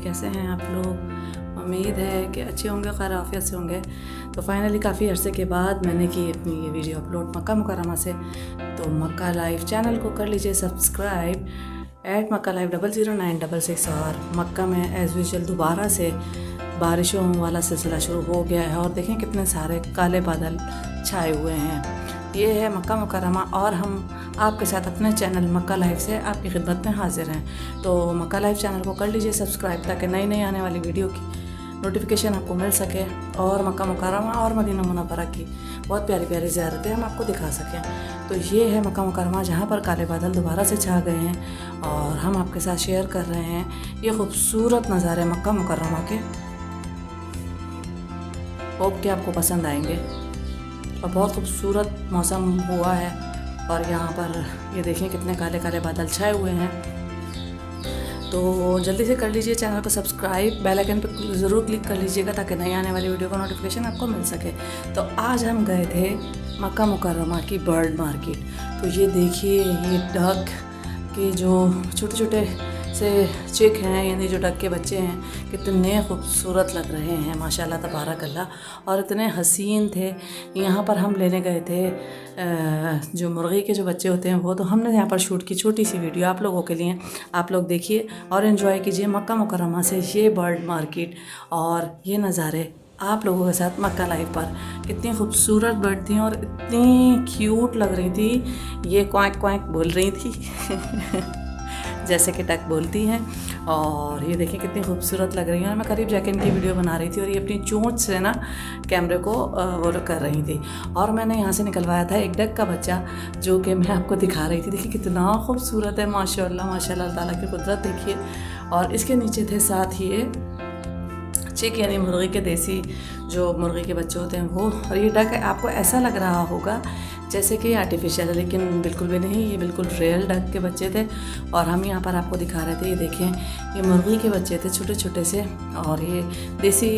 कैसे हैं आप लोग। उम्मीद है कि अच्छे होंगे, खैर आफियत से होंगे। तो फाइनली काफ़ी अरसे के बाद मैंने की अपनी ये वीडियो अपलोड मक्का मुकर्रमा से। तो मक्का लाइव चैनल को कर लीजिए सब्सक्राइब @मक्का लाइव 00966। और मक्का में एज़ यूजुअल दोबारा से बारिशों वाला सिलसिला शुरू हो गया है और देखें कितने सारे काले बादल छाए हुए हैं। ये है मक्का मुकर्रमा और हम आपके साथ अपने चैनल मक्का लाइव से आपकी खिदमत में हाजिर हैं। तो मक्का लाइव चैनल को कर लीजिए सब्सक्राइब ताकि नई नई आने वाली वीडियो की नोटिफिकेशन आपको मिल सके और मक्का मुकर्रमा और मदीना मुनव्वरा की बहुत प्यारी प्यारी ज़ियारतें हम आपको दिखा सकें। तो ये है मक्का मुकर्रमा जहाँ पर काले बादल दोबारा से छा गए हैं और हम आपके साथ शेयर कर रहे हैं ये खूबसूरत नज़ारे मक्का मुकर्रमा के। होप कि आपको पसंद आएंगे और बहुत खूबसूरत मौसम हुआ है। और यहाँ पर ये देखें कितने काले काले बादल छाए हुए हैं। तो जल्दी से कर लीजिए चैनल को सब्सक्राइब, बेल आइकन पर ज़रूर क्लिक कर लीजिएगा ताकि नई आने वाली वीडियो का नोटिफिकेशन आपको मिल सके। तो आज हम गए थे मक्का मुकर्रमा की बर्ड मार्केट। तो ये देखिए ये डक के जो छोटे छोटे से चिक हैं, यानी जो डक के बच्चे हैं, कितने खूबसूरत लग रहे हैं माशाल्लाह तबारक अल्लाह। और इतने हसीन थे। यहाँ पर हम लेने गए थे जो मुर्गी के जो बच्चे होते हैं वो, तो हमने यहाँ पर शूट की छोटी सी वीडियो आप लोगों के लिए। आप लोग देखिए और एंजॉय कीजिए मक्का मुकर्रमा से ये बर्ड मार्केट और ये नज़ारे आप लोगों के साथ मक्का लाइव पर। कितनी खूबसूरत बर्ड थी और इतनी क्यूट लग रही थी। ये क्वैक क्वैक बोल रही थी जैसे कि डक बोलती हैं। और ये देखिए कितनी खूबसूरत लग रही है। और मैं करीब जाके इनकी वीडियो बना रही थी और ये अपनी चोंच से ना कैमरे को वो कर रही थी। और मैंने यहाँ से निकलवाया था एक डक का बच्चा जो कि मैं आपको दिखा रही थी। देखिए कितना खूबसूरत है माशाल्लाह माशाल्लाह, ताला की कुदरत देखिए। और इसके नीचे थे साथ ही चिक यानी मुर्गी के देसी जो मुर्गी के बच्चे होते हैं वो। और ये डक आपको ऐसा लग रहा होगा जैसे कि आर्टिफिशियल है, लेकिन बिल्कुल भी नहीं, ये बिल्कुल रियल डक के बच्चे थे। और हम यहाँ पर आपको दिखा रहे थे, ये देखें ये मुर्गी के बच्चे थे छोटे छोटे से। और ये देसी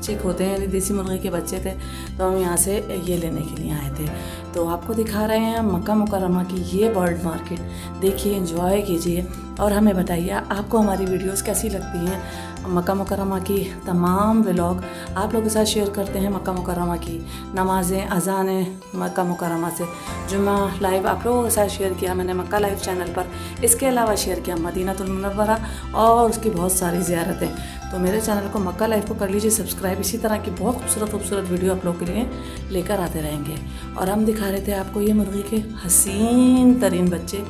चिक होते हैं यानी देसी मुर्गी के बच्चे थे। तो हम यहाँ से ये लेने के लिए आए थे। तो आपको दिखा रहे हैं मक्का मुकर्रमा की ये बर्ड मार्केट। देखिए एंजॉय कीजिए और हमें बताइए आपको हमारी वीडियोस कैसी लगती हैं। मक्का मुकर्रमा की तमाम व्लॉग आप लोगों के साथ शेयर करते हैं। मक्का मुकर्रमा की नमाज़ें, अज़ानें मक्का मुकर्रमा से, जुम्मा लाइव आप लोगों के साथ शेयर किया मैंने मक्का लाइव चैनल पर। इसके अलावा शेयर किया मदीनातुल मुनव्वरा और उसकी बहुत सारी ज़ियारतें। तो मेरे चैनल को मक्का लाइव को कर लीजिए सब्सक्राइब। इसी तरह की बहुत खूबसूरत खूबसूरत वीडियो आप लोगों के लिए लेकर आते रहेंगे। और हम दिखा रहे थे आपको ये मुर्गी के हसीन तरीन बच्चे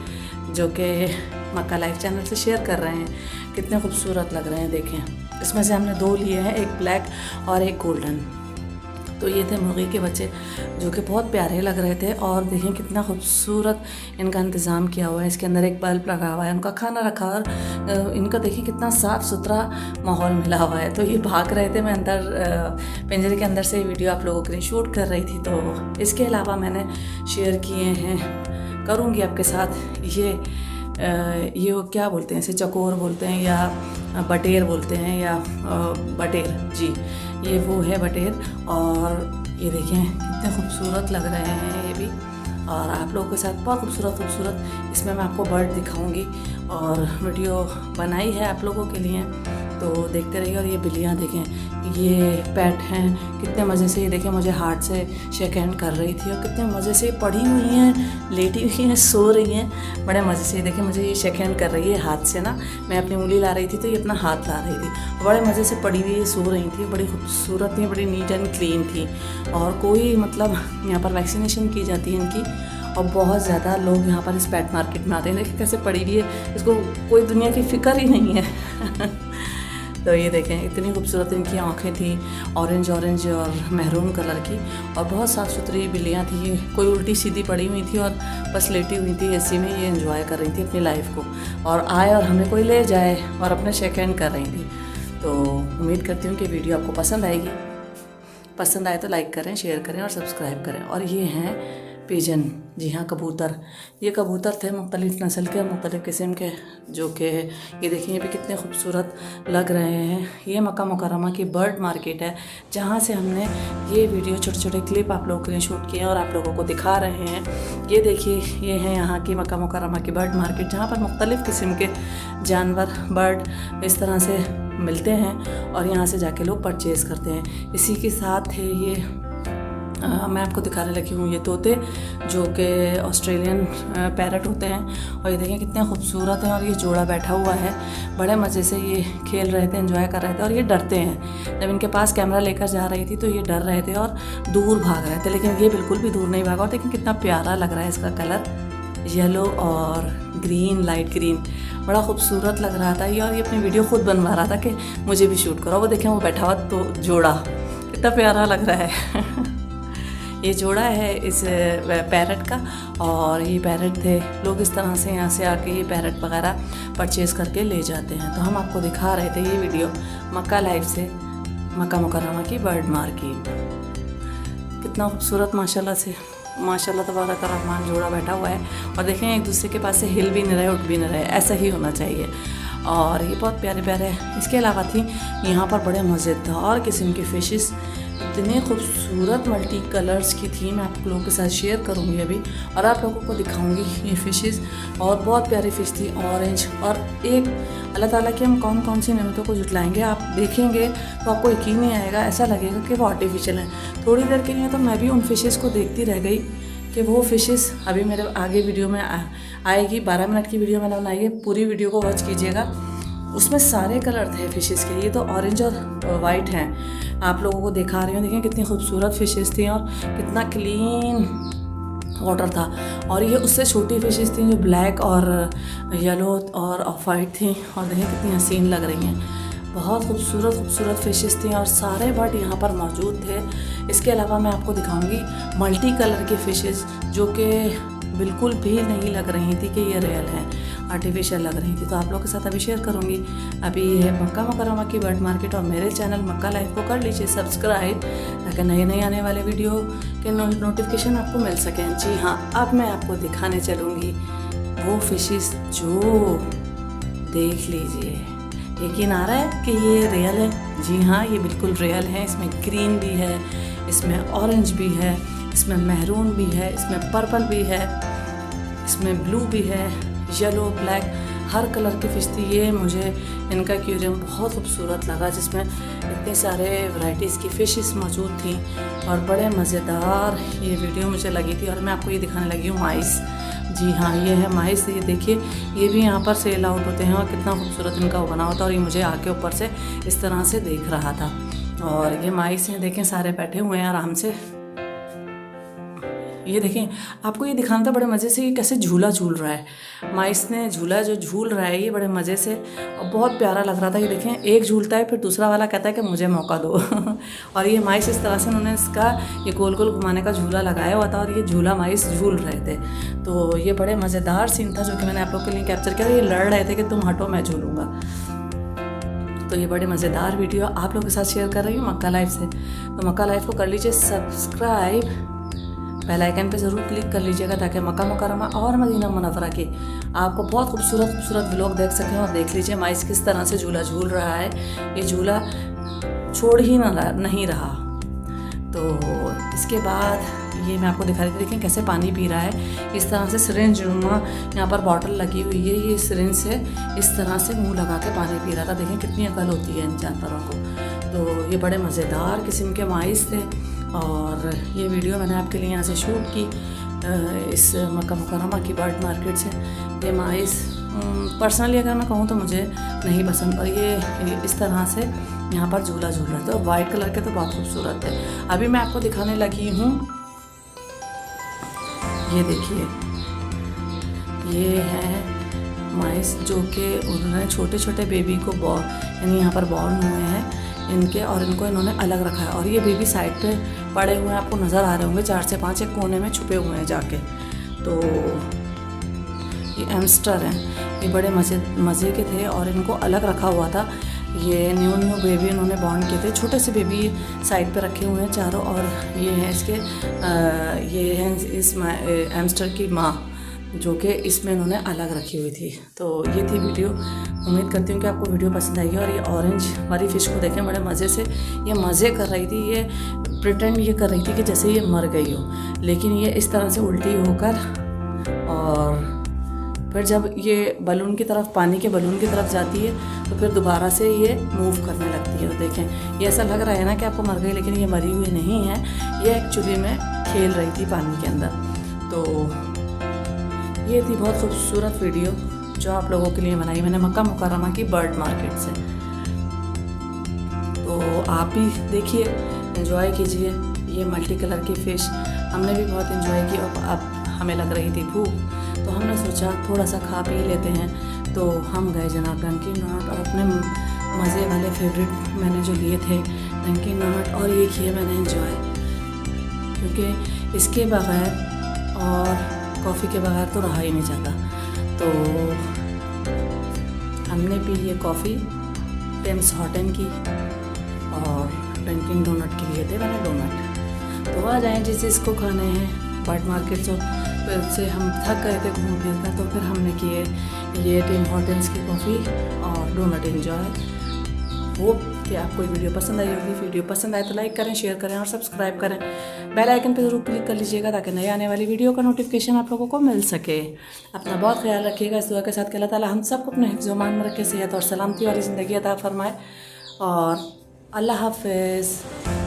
जो कि मक्का लाइव चैनल से शेयर कर रहे हैं। कितने खूबसूरत लग रहे हैं देखें। इसमें से हमने 2 लिए हैं, एक ब्लैक और एक गोल्डन। तो ये थे मुर्गी के बच्चे जो कि बहुत प्यारे लग रहे थे। और देखें कितना खूबसूरत इनका इंतज़ाम किया हुआ है। इसके अंदर एक बल्ब लगा हुआ है, उनका खाना रखा और इनका देखिए कितना साफ़ सुथरा माहौल मिला हुआ है। तो ये भाग रहे थे, मैं अंदर पिंजरे के अंदर से वीडियो आप लोगों के लिए शूट कर रही थी। तो इसके अलावा मैंने शेयर किए हैं, करूँगी आपके साथ ये वो क्या बोलते हैं इसे, चकोर बोलते हैं या बटेर बोलते हैं या बटेर जी, ये वो है बटेर। और ये देखें कितने खूबसूरत लग रहे हैं ये भी। और आप लोगों के साथ बहुत खूबसूरत खूबसूरत इसमें मैं आपको बर्ड दिखाऊंगी और वीडियो बनाई है आप लोगों के लिए, तो देखते रहिए। और ये बिल्लियाँ देखें, ये पेट हैं, कितने मज़े से ये देखें मुझे हार्ट से शेक हैंड कर रही थी और कितने मज़े से पड़ी हुई हैं, लेटी हुई हैं, सो रही हैं बड़े मज़े से। देखें मुझे ये शेक हैंड कर रही है हाथ से ना, मैं अपनी उंगली ला रही थी तो ये अपना हाथ ला रही थी। बड़े मज़े से पड़ी हुई सो रही थी, बड़ी खूबसूरत थी, बड़ी नीट एंड क्लीन थी। और कोई मतलब यहाँ पर वैक्सीनेशन की जाती है इनकी। और बहुत ज़्यादा लोग यहाँ पर इस पेट मार्केट में आते हैं। देखिए कैसे पड़ी हुई है, इसको कोई दुनिया की फ़िक्र ही नहीं है तो ये देखें इतनी खूबसूरत इनकी आँखें थी, ऑरेंज ऑरेंज और मैरून कलर की। और बहुत साफ़ सुथरी बिल्लियाँ थी, कोई उल्टी सीधी पड़ी हुई थी और बस लेटी हुई थी एसी में, ये एंजॉय कर रही थी अपनी लाइफ को। और आए और हमें कोई ले जाए और अपने शेक हैंड कर रही थी। तो उम्मीद करती हूँ कि वीडियो आपको पसंद आएगी। पसंद आए तो लाइक करें, शेयर करें और सब्सक्राइब करें। और ये हैं पिजन, जी हाँ कबूतर। ये कबूतर थे मुख्तलिफ़ नस्ल के, मुख्तलिफ़ किस्म के, जो कि ये देखिए ये भी कितने खूबसूरत लग रहे हैं। ये मक्का मुकर्रमा की बर्ड मार्केट है जहाँ से हमने ये वीडियो छोटे छोटे क्लिप आप लोगों के लिए शूट किए हैं और आप लोगों को दिखा रहे हैं। ये देखिए ये है यहाँ की मक्का मुकर्रमा की बर्ड मार्केट जहाँ पर मुख्तलिफ़ किस्म के जानवर, बर्ड इस तरह से मिलते हैं और यहाँ से जाके लोग परचेज़ करते हैं। इसी के साथ है ये मैं आपको दिखाने लगी हूँ ये तोते, जो कि ऑस्ट्रेलियन पैरट होते हैं। और ये देखें कितने खूबसूरत हैं। और ये जोड़ा बैठा हुआ है, बड़े मज़े से ये खेल रहे थे, एंजॉय कर रहे थे। और ये डरते हैं, जब इनके पास कैमरा लेकर जा रही थी तो ये डर रहे थे और दूर भाग रहे थे, लेकिन ये बिल्कुल भी दूर नहीं भागा। और देखिए कितना प्यारा लग रहा है इसका कलर, येलो और ग्रीन, लाइट ग्रीन, बड़ा खूबसूरत लग रहा था ये। और ये अपनी वीडियो खुद बनवा रहा था कि मुझे भी शूट करो। वो देखें वो बैठा हुआ तो जोड़ा कितना प्यारा लग रहा है। ये जोड़ा है इस पैरट का। और ये पैरट थे, लोग इस तरह से यहाँ से आके ये पैरट वगैरह परचेज़ करके ले जाते हैं। तो हम आपको दिखा रहे थे ये वीडियो मक्का लाइव से, मक्का मुकर्रमा की बर्ड मार्केट। कितना खूबसूरत माशाल्लाह तबारक रहमान जोड़ा बैठा हुआ है। और देखें एक दूसरे के पास से हिल भी नहीं रहे, उठ भी नहीं रहे, ऐसा ही होना चाहिए। और ये बहुत प्यारे प्यारे है। इसके अलावा थी यहाँ पर बड़े मज़ेदार किस्म की फ़िशेस, इतने खूबसूरत मल्टी कलर्स की थी। मैं आप लोगों के साथ शेयर करूँगी अभी और आप लोगों को दिखाऊंगी ये फ़िशेस। और बहुत प्यारी फ़िश थी, ऑरेंज। और एक अल्लाह ताला की हम कौन कौन सी नेमतों को जुटलाएंगे, आप देखेंगे तो आपको यकीन नहीं आएगा, ऐसा लगेगा कि वो आर्टिफिशियल हैं। थोड़ी देर के लिए तो मैं भी उन फ़िशेस को देखती रह गई कि वो फ़िशेस अभी मेरे आगे वीडियो में आएगी। 12 मिनट की वीडियो मैंने बनाई है, पूरी वीडियो को वॉच कीजिएगा। उसमें सारे कलर थे फ़िशेस के। ये तो ऑरेंज और वाइट हैं, आप लोगों को दिखा रही हूँ। देखें कितनी खूबसूरत फ़िशेस थी और कितना क्लीन वाटर था। और ये उससे छोटी फ़िशेस थी जो ब्लैक और येलो और ऑफ वाइट थी। और देखें कितनी हसीन लग रही हैं, बहुत खूबसूरत फ़िशेस थी। और सारे बर्ड यहाँ पर मौजूद थे। इसके अलावा मैं आपको दिखाऊंगी मल्टी कलर की फ़िशेस, जो कि बिल्कुल भी नहीं लग रही थी कि ये रियल है, आर्टिफिशियल लग रही थी। तो आप लोगों के साथ अभी शेयर करूँगी। अभी ये है मक्का मुकर्रमा की बर्ड मार्केट। और मेरे चैनल मक्का लाइव को कर लीजिए सब्सक्राइब, ताकि नए आने वाले वीडियो के नोटिफिकेशन आपको मिल सकें। जी हाँ, अब मैं आपको दिखाने चलूँगी वो फ़िशेस जो देख लीजिए, यकीन आ रहा है कि ये रियल है। जी हाँ, ये बिल्कुल रियल है। इसमें ग्रीन भी है, इसमें ऑरेंज भी है, इसमें मैरून भी है, इसमें पर्पल भी है, इसमें ब्लू भी है, येलो, ब्लैक, हर कलर की फ़िश थी। ये मुझे इनका एक्वेरियम बहुत खूबसूरत लगा, जिसमें इतने सारे वैरायटीज़ की फ़िशेस मौजूद थी और बड़े मज़ेदार ये वीडियो मुझे लगी थी। और मैं आपको ये दिखाने लगी हूँ माइस। जी हाँ, ये है माइस। ये देखिए, ये भी यहाँ पर सेल आउट होते हैं और कितना खूबसूरत इनका बना होता है। और ये मुझे आके ऊपर से इस तरह से देख रहा था। और ये माइस हैं, देखें सारे बैठे हुए हैं आराम से। ये देखें, आपको ये दिखाना था बड़े मज़े से ये कैसे झूला झूल रहा है। माइस ने झूला जो झूल रहा है ये बड़े मज़े से और बहुत प्यारा लग रहा था। ये देखें, एक झूलता है फिर दूसरा वाला कहता है कि मुझे मौका दो। और ये माइस इस तरह से उन्होंने इसका ये गोल गोल घुमाने का झूला लगाया हुआ था और ये झूला माइस झूल रहे थे। तो ये बड़े मज़ेदार सीन था जो कि मैंने आप लोग के लिए कैप्चर किया। ये लड़ रहे थे कि तुम हटो मैं झूलूँगा। तो ये बड़े मज़ेदार वीडियो आप लोगों के साथ शेयर कर रही हूँ मक्का लाइव से। तो मक्का लाइव को कर लीजिए सब्सक्राइब, बेल आइकन पे ज़रूर क्लिक कर लीजिएगा, ताकि मक्का मुकर्रमा और मदीना मुनव्वरा के आपको बहुत खूबसूरत व्लॉग देख सकें। और देख लीजिए माइस किस तरह से झूला झूल रहा है। ये झूला छोड़ ही नहीं रहा। तो इसके बाद ये मैं आपको दिखा रही थी, देखें कैसे पानी पी रहा है। इस तरह से सिरिंज नुमा यहाँ पर बॉटल लगी हुई है, ये सिरिंज से इस तरह से मुंह लगा के पानी पी रहा था। देखें कितनी अकल होती है इन जानवरों को। तो ये बड़े मज़ेदार किस्म के माइस थे। और ये वीडियो मैंने आपके लिए यहाँ से शूट की इस मक्का मुकर्रमा की बर्ड मार्केट से। ये माइस पर्सनली अगर मैं कहूँ तो मुझे नहीं पसंद, और ये इस तरह से यहाँ पर झूला झूल रहे थे। और वाइट कलर के तो बहुत खूबसूरत थे। अभी मैं आपको दिखाने लगी हूँ, ये देखिए, ये है माइस जो कि उन्होंने छोटे छोटे बेबी को यानी यहाँ पर बॉर्न हुए हैं इनके, और इनको इन्होंने अलग रखा है। और ये बेबी साइड पे पड़े हुए हैं, आपको नज़र आ रहे होंगे 4 से 5 एक कोने में छुपे हुए हैं जाके। तो ये एम्स्टर हैं, ये बड़े मज़े के थे और इनको अलग रखा हुआ था। ये न्यू बेबी इन्होंने बॉर्न किए थे, छोटे से बेबी साइड पे रखे हुए हैं चारों। और ये हैं इसके ये हैं इस एम्स्टर की माँ, जो कि इसमें इन्होंने अलग रखी हुई थी। तो ये थी वीडियो, उम्मीद करती हूँ कि आपको वीडियो पसंद आएगी। और ये ऑरेंज वाली फ़िश को देखें, बड़े मज़े से ये मज़े कर रही थी। ये प्रिटेंड ये कर रही थी कि जैसे ये मर गई हो, लेकिन ये इस तरह से उल्टी होकर और फिर जब ये बलून की तरफ, पानी के बलून की तरफ जाती है तो फिर दोबारा से ये मूव करने लगती है। तो देखें, ये ऐसा लग रहा है ना कि आपको मर गई, लेकिन ये मरी हुई नहीं है, ये एक्चुअली में खेल रही थी पानी के अंदर। तो ये थी बहुत खूबसूरत वीडियो जो आप लोगों के लिए बनाई मैंने मक्का मुकर्रमा की बर्ड मार्केट से। तो आप भी देखिए, एंजॉय कीजिए। ये मल्टी कलर की फ़िश हमने भी बहुत एंजॉय की। और अब हमें लग रही थी भूख, तो हमने सोचा थोड़ा सा खा पी लेते हैं। तो हम गए जनाब डंकिन डोनट और अपने मज़े वाले फेवरेट मैंने जो लिए थे डंकिन डोनट, और ये किए मैंने एंजॉय, क्योंकि इसके बग़ैर और कॉफ़ी के बग़ैर तो रहा ही नहीं जाता। तो हमने पी ये कॉफ़ी टिम्स हॉटन की, और डंकिन डोनट के लिए थे मैंने डोनट। तो आ जाएँ जिस जिसको खाने हैं। बर्ड मार्केट से हम थक गए थे घूम फिर कर, तो फिर हमने किए ये टिम हॉटन्स की कॉफ़ी और डोनट एंजॉय। होप कि आपको ये वीडियो पसंद आई होगी। वीडियो पसंद आए तो लाइक करें, शेयर करें और सब्सक्राइब करें। बेल आइकन पर ज़रूर क्लिक कर लीजिएगा ताकि नए आने वाली वीडियो का नोटिफिकेशन आप लोगों को मिल सके। अपना बहुत ख्याल रखिएगा। इस दुआ के साथ कि अल्लाह ताला हम सबको अपने हिफ्ज़ व मान में रखे, सेहत और सलामती वाली ज़िंदगी अता फरमाए। और अल्लाह हाफ़िज़।